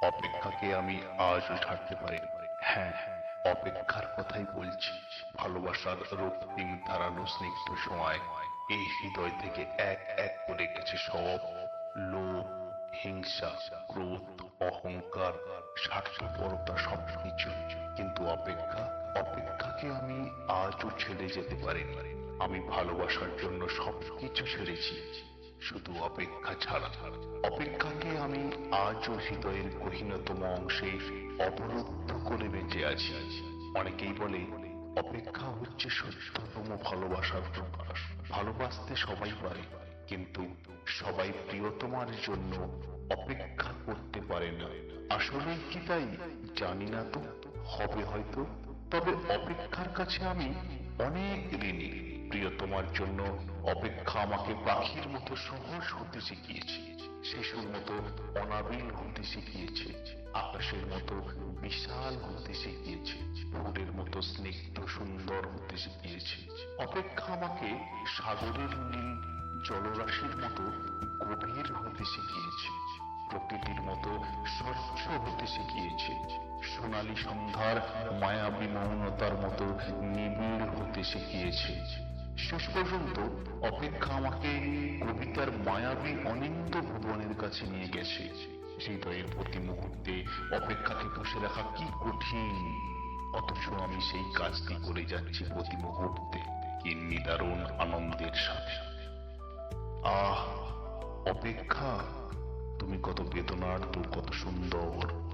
অপেক্ষাকে আমি আজও ছাড়তে পারি। হ্যাঁ, অপেক্ষার কথাই বলছি। ভালোবাসার রক্তিম ধারালো স্নিগ্ধ সময় এই হৃদয় থেকে এক এক করে গেছে সব লোভ, হিংসা, ক্রোধ, অহংকার, স্বার্থপরতা, সবকিছু। কিন্তু অপেক্ষাকে আমি আজও ছেড়ে যেতে পারিনি। আমি ভালোবাসার জন্য সবকিছু ছেড়েছি, শুধু অপেক্ষা ছাড়া। অপেক্ষাকে আমি আজও হৃদয়ের গহীনতম অংশে অবরুদ্ধ করে বেঁচে আছি। অনেকেই বলে অপেক্ষা হচ্ছে সত্যতম ভালোবাসার প্রকাশ। ভালোবাসতে সবাই পারে, কিন্তু সবাই প্রিয়তমার জন্য অপেক্ষা করতে পারে না। আসলে কি তাই? জানি না তো, হবে হয়তো। তবে অপেক্ষার কাছে আমি অনেক ঋণী। প্রিয়তমার জন্য অপেক্ষা আমাকে পাখির মতো সহজ হতে শিখিয়েছে, শিশুর মতো অনাবিল হতে শিখিয়েছে, আকাশের মতো বিশাল হতে শিখিয়েছে, ফুলের মতো স্নিগ্ধ সুন্দর হতে শিখিয়েছে। অপেক্ষা আমাকে সাগরের নীল জলরাশির মতো গভীর হতে শিখিয়েছে, প্রকৃতির মতো স্বচ্ছ হতে শিখিয়েছে, সোনালী সন্ধ্যার মায়াবী মৌনতার মতো নিবিড় হতে শিখিয়েছে। শেষ পর্যন্ত অপেক্ষা আমাকে কবিতার মায়াবী অনিন্দ ভুবনের কাছে নিয়ে গেছে। হৃদয়ের প্রতি মুহূর্তে অপেক্ষাকে পুষে রাখা কি কঠিন, অথচ আমি সেই কাজটি করে যাচ্ছি প্রতি মুহূর্তে, কি নিদারুণ আনন্দের সাথে। আহ, অপেক্ষা, তুমি কত বেদনার, তো কত সুন্দর।